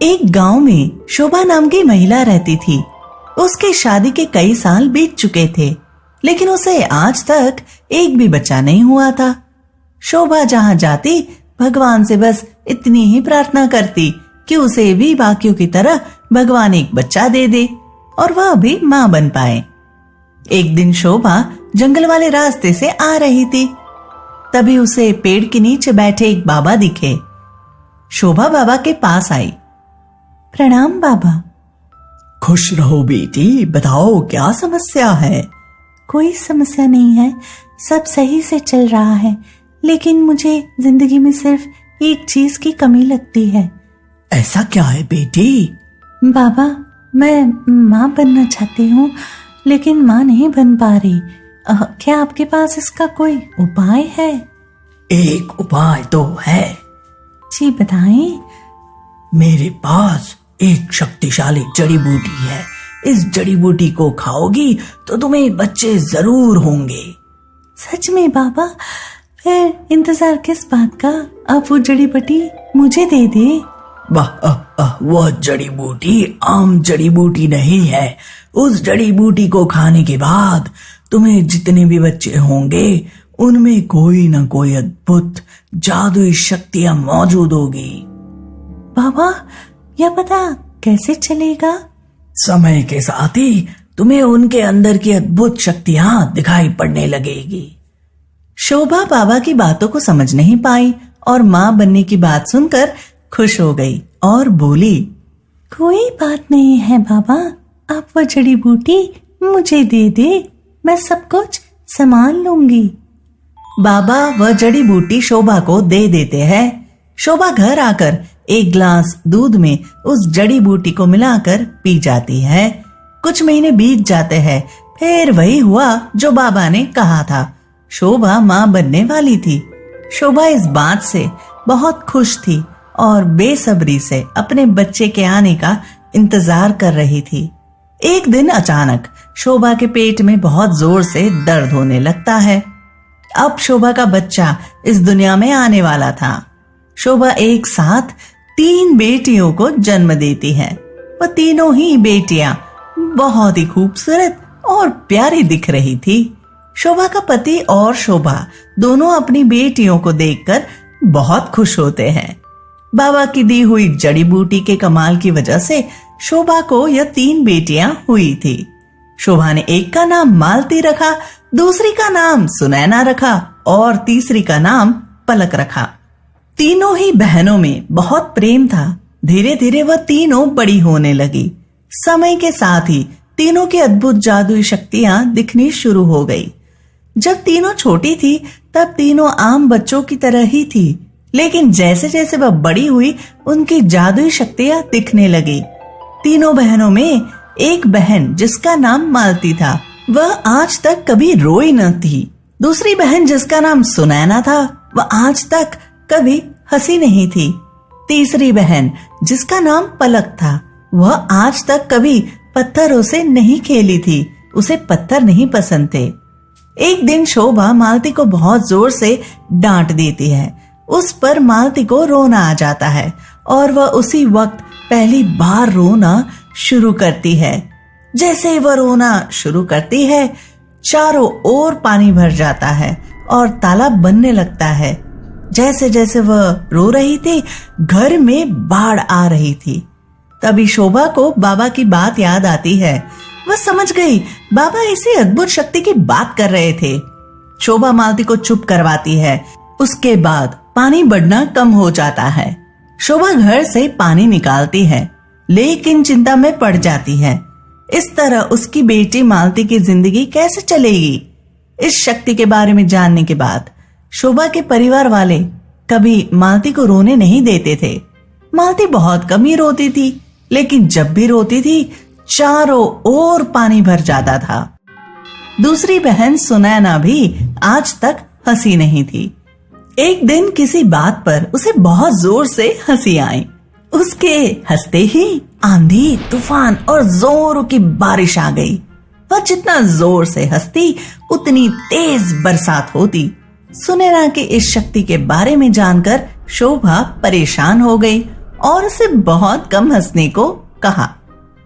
एक गांव में शोभा नाम की महिला रहती थी। उसकी शादी के कई साल बीत चुके थे, लेकिन उसे आज तक एक भी बच्चा नहीं हुआ था। शोभा जहां जाती भगवान से बस इतनी ही प्रार्थना करती कि उसे भी बाकियों की तरह भगवान एक बच्चा दे दे और वह भी मां बन पाए। एक दिन शोभा जंगल वाले रास्ते से आ रही थी, तभी उसे पेड़ के नीचे बैठे एक बाबा दिखे। शोभा बाबा के पास आई। प्रणाम बाबा। खुश रहो बेटी, बताओ क्या समस्या है? कोई समस्या नहीं है, सब सही से चल रहा है, लेकिन मुझे जिंदगी में सिर्फ एक चीज की कमी लगती है। ऐसा क्या है बेटी? बाबा, मैं माँ बनना चाहती हूँ, लेकिन माँ नहीं बन पा रही। क्या आपके पास इसका कोई उपाय है? एक उपाय तो है। जी बताएं। मेरे पास एक शक्तिशाली जड़ी बूटी है। इस जड़ी बूटी को खाओगी तो तुम्हें बच्चे जरूर होंगे। सच में बाबा? फिर इंतजार किस बात का? आप वो जड़ी बूटी मुझे दे दे। वह जड़ी बूटी आम जड़ी बूटी नहीं है। उस जड़ी बूटी को खाने के बाद तुम्हें जितने भी बच्चे होंगे उनमें कोई ना कोई अद्भुत जादुई शक्तियां मौजूद होगी। बाबा, यह पता कैसे चलेगा? समय के साथ ही तुम्हें उनके अंदर की अद्भुत शक्तियां दिखाई पड़ने लगेगी। शोभा बाबा की बातों को समझ नहीं पाई और माँ बनने की बात सुनकर खुश हो गई और बोली, कोई बात नहीं है बाबा, आप वो जड़ी बूटी मुझे दे दे, मैं सब कुछ संभाल लूंगी। बाबा वह जड़ी बूटी शोभा को दे देते हैं। शोभा घर आकर एक गिलास दूध में उस जड़ी बूटी को मिलाकर पी जाती है। कुछ महीने बीत जाते हैं, फिर वही हुआ जो बाबा ने कहा था। शोभा माँ बनने वाली थी। शोभा इस बात से बहुत खुश थी और बेसब्री से अपने बच्चे के आने का इंतजार कर रही थी। एक दिन अचानक शोभा के पेट में बहुत जोर से दर्द होने लगता है। अब शोभा का बच्चा इस दुनिया में आने वाला था। शोभा एक साथ 3 बेटियों को जन्म देती है। वह तीनों ही बेटियां बहुत ही खूबसूरत और प्यारी दिख रही थी। शोभा का पति और शोभा दोनों अपनी बेटियों को देखकर बहुत खुश होते हैं। बाबा की दी हुई जड़ी बूटी के कमाल की वजह से शोभा को यह 3 बेटियां हुई थी। शोभा ने एक का नाम मालती रखा, दूसरी का नाम सुनैना रखा और तीसरी का नाम पलक रखा। तीनों ही बहनों में बहुत प्रेम था। धीरे धीरे वह तीनों बड़ी होने लगी। समय के साथ ही तीनों की अद्भुत जादुई शक्तियां दिखनी शुरू हो गई। जब तीनों छोटी थी तब तीनों आम बच्चों की तरह ही थी, लेकिन जैसे जैसे वह बड़ी हुई उनकी जादुई शक्तियां दिखने लगी। तीनों बहनों में एक बहन जिसका नाम मालती था, वह आज तक कभी रोई न थी। दूसरी बहन जिसका नाम सुनैना था, वह आज तक कभी हंसी नहीं थी। तीसरी बहन जिसका नाम पलक था, वह आज तक कभी पत्थरों से नहीं खेली थी। उसे पत्थर नहीं पसंद थे। एक दिन शोभा मालती को बहुत जोर से डांट देती है। उस पर मालती को रोना आ जाता है और वह उसी वक्त पहली बार रोना शुरू करती है। जैसे ही वह रोना शुरू करती है, चारों ओर पानी भर जाता है और तालाब बनने लगता है। जैसे जैसे वह रो रही थी, घर में बाढ़ आ रही थी। तभी शोभा को बाबा की बात याद आती है। वह समझ गई बाबा इसी अद्भुत शक्ति की बात कर रहे थे। शोभा मालती को चुप करवाती है। उसके बाद पानी बढ़ना कम हो जाता है। शोभा घर से पानी निकालती है, लेकिन चिंता में पड़ जाती है। इस तरह उसकी बेटी मालती की जिंदगी कैसे चलेगी? इस शक्ति के बारे में जानने के बाद शोभा के परिवार वाले कभी मालती को रोने नहीं देते थे। मालती बहुत कम ही रोती थी, लेकिन जब भी रोती थी चारों ओर पानी भर जाता था। दूसरी बहन सुनैना भी आज तक हंसी नहीं थी। एक दिन किसी बात पर उसे बहुत जोर से हंसी आई। उसके हंसते ही आंधी, तूफान और जोरों की बारिश आ गई। वह जितना जोर से हंसती उतनी तेज बरसात होती। सुनैना की इस शक्ति के बारे में जानकर शोभा परेशान हो गई और उसे बहुत कम हंसने को कहा।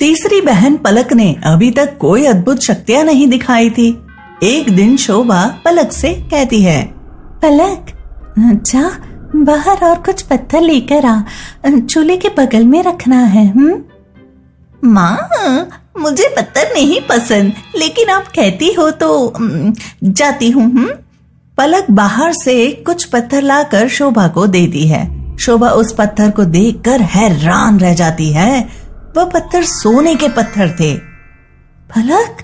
तीसरी बहन पलक ने अभी तक कोई अद्भुत शक्तियां नहीं दिखाई थी। एक दिन शोभा पलक से कहती है, पलक जा बाहर और कुछ पत्थर लेकर आ, चूल्हे के बगल में रखना है। माँ मुझे पत्थर नहीं पसंद, लेकिन आप कहती हो तो जाती हूँ। पलक बाहर से कुछ पत्थर लाकर शोभा को देती है। शोभा उस पत्थर को देखकर हैरान रह जाती है। वह पत्थर सोने के पत्थर थे। पलक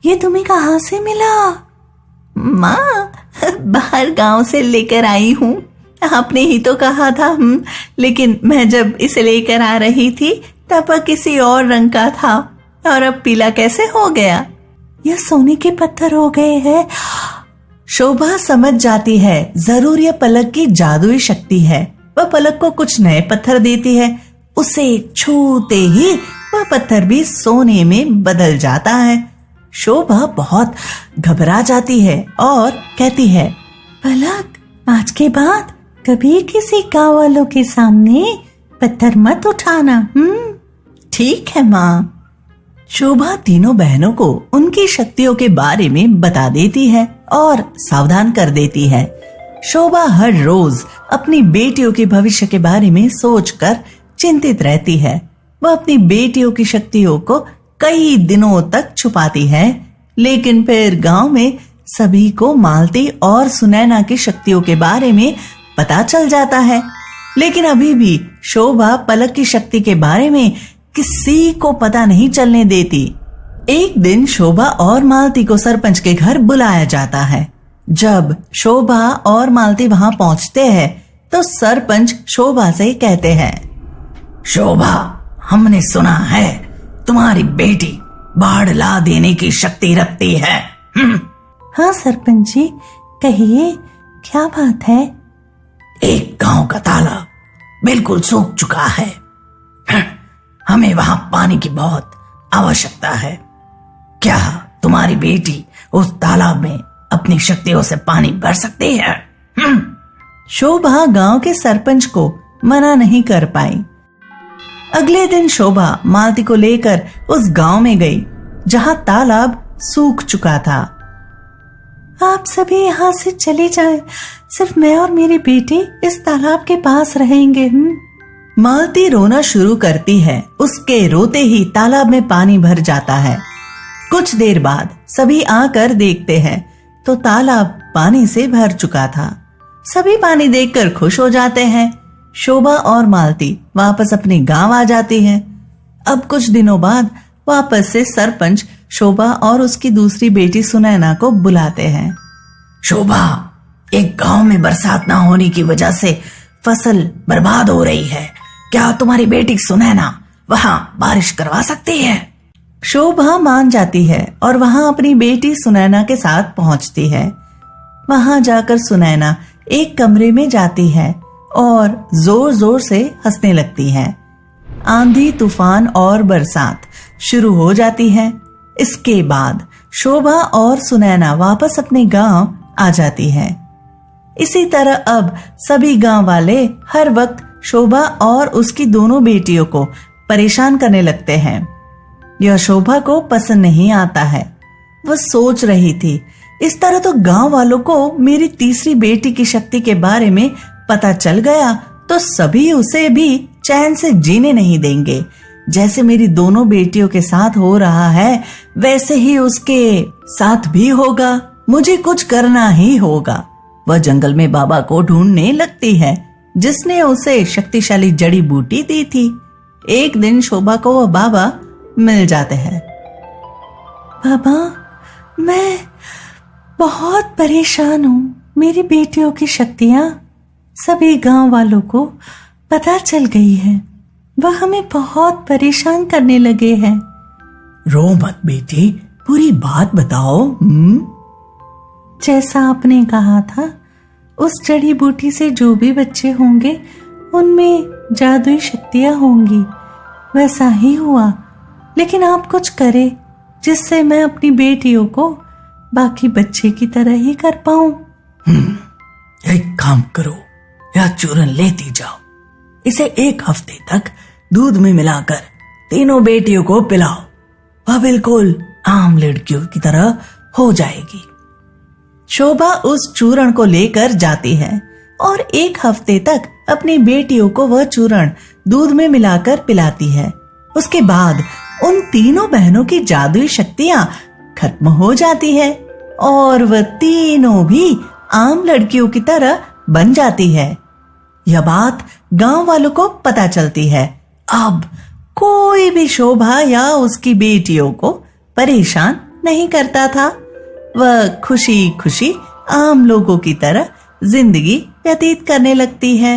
ये तुम्हें कहाँ से मिला? माँ बाहर गांव से लेकर आई हूँ, आपने ही तो कहा था। लेकिन मैं जब इसे लेकर आ रही थी तब वह किसी और रंग का था, और अब पीला कैसे हो गया? यह सोने के पत्थर हो गए हैं। शोभा समझ जाती है जरूर यह पलक की जादुई शक्ति है। वह पलक को कुछ नए पत्थर देती है। उसे छूते ही वह पत्थर भी सोने में बदल जाता है। शोभा बहुत घबरा जाती है और कहती है, पलक आज के बाद कभी किसी गांव वालों के सामने पत्थर मत उठाना। ठीक है माँ। शोभा तीनों बहनों को उनकी शक्तियों के बारे में बता देती है और सावधान कर देती है। शोभा हर रोज अपनी बेटियों के भविष्य के बारे में सोचकर चिंतित रहती है। वह अपनी बेटियों की शक्तियों को कई दिनों तक छुपाती है, लेकिन फिर गांव में सभी को मालती और सुनैना की शक्तियों के बारे में पता चल जाता है। लेकिन अभी भी शोभा पलक की शक्ति के बारे में किसी को पता नहीं चलने देती। एक दिन शोभा और मालती को सरपंच के घर बुलाया जाता है। जब शोभा और मालती वहां पहुंचते हैं तो सरपंच शोभा से कहते हैं, शोभा हमने सुना है तुम्हारी बेटी बाढ़ ला देने की शक्ति रखती है। हाँ सरपंच जी, कहिए क्या बात है? एक गांव का तालाब बिल्कुल सूख चुका है। हमें वहां पानी की बहुत आवश्यकता है। क्या तुम्हारी बेटी उस तालाब में अपनी शक्तियों से पानी भर सकती है? शोभा गांव के सरपंच को मना नहीं कर पाई। अगले दिन शोभा मालती को लेकर उस गांव में गई जहां तालाब सूख चुका था। आप सभी यहाँ से चले जाएं, सिर्फ मैं और मेरी बेटी इस तालाब के पास रहेंगे। मालती रोना शुरू करती है। उसके रोते ही तालाब में पानी भर जाता है। कुछ देर बाद सभी आकर देखते हैं तो तालाब पानी से भर चुका था। सभी पानी देखकर खुश हो जाते हैं। शोभा और मालती वापस अपने गांव आ जाती हैं। अब कुछ दिनों बाद वापस से सरपंच शोभा और उसकी दूसरी बेटी सुनैना को बुलाते हैं। शोभा, एक गांव में बरसात ना होने की वजह से फसल बर्बाद हो रही है। क्या तुम्हारी बेटी सुनैना वहां बारिश करवा सकती है? शोभा मान जाती है और वहां अपनी बेटी सुनैना के साथ पहुंचती है। वहां जाकर सुनैना एक कमरे में जाती है और जोर जोर से हंसने लगती है। आंधी, तूफान और बरसात शुरू हो जाती है। इसके बाद शोभा और सुनैना वापस अपने गांव आ जाती है। इसी तरह अब सभी गांव वाले हर वक्त शोभा और उसकी दोनों बेटियों को परेशान करने लगते हैं। यह शोभा को पसंद नहीं आता है। वह सोच रही थी, इस तरह तो गांव वालों को मेरी तीसरी बेटी की शक्ति के बारे में पता चल गया तो सभी उसे भी चैन से जीने नहीं देंगे। जैसे मेरी दोनों बेटियों के साथ हो रहा है वैसे ही उसके साथ भी होगा। मुझे कुछ करना ही होगा। वह जंगल में बाबा को ढूंढने लगती है जिसने उसे शक्तिशाली जड़ी बूटी दी थी। एक दिन शोभा को वह बाबा मिल जाते हैं। बाबा, मैं बहुत परेशान हूँ। मेरी बेटियों की शक्तियाँ सभी गांव वालों को पता चल गई है। वह हमें बहुत परेशान करने लगे हैं। रो मत बेटी, पूरी बात बताओ। जैसा आपने कहा था, उस जड़ी बूटी से जो भी बच्चे होंगे उनमें जादुई शक्तियां होंगी। वैसा ही हुआ, लेकिन आप कुछ करें जिससे मैं अपनी बेटियों को बाकी बच्चे की तरह ही कर पाऊं। एक काम करो, यह चूरन लेती जाओ। इसे 1 हफ्ते तक दूध में मिलाकर तीनों बेटियों को पिलाओ। वह बिल्कुल आम लड़कियों की तरह हो जाएगी। शोभा उस चूर्ण को लेकर जाती है और 1 हफ्ते तक अपनी बेटियों को वह चूर्ण दूध में मिलाकर पिलाती है। उसके बाद उन तीनों बहनों की जादुई शक्तियां खत्म हो जाती है और वह तीनों भी आम लड़कियों की तरह बन जाती है। यह बात गांव वालों को पता चलती है। अब कोई भी शोभा या उसकी बेटियों को परेशान नहीं करता था। वह खुशी खुशी आम लोगों की तरह जिंदगी व्यतीत करने लगती है।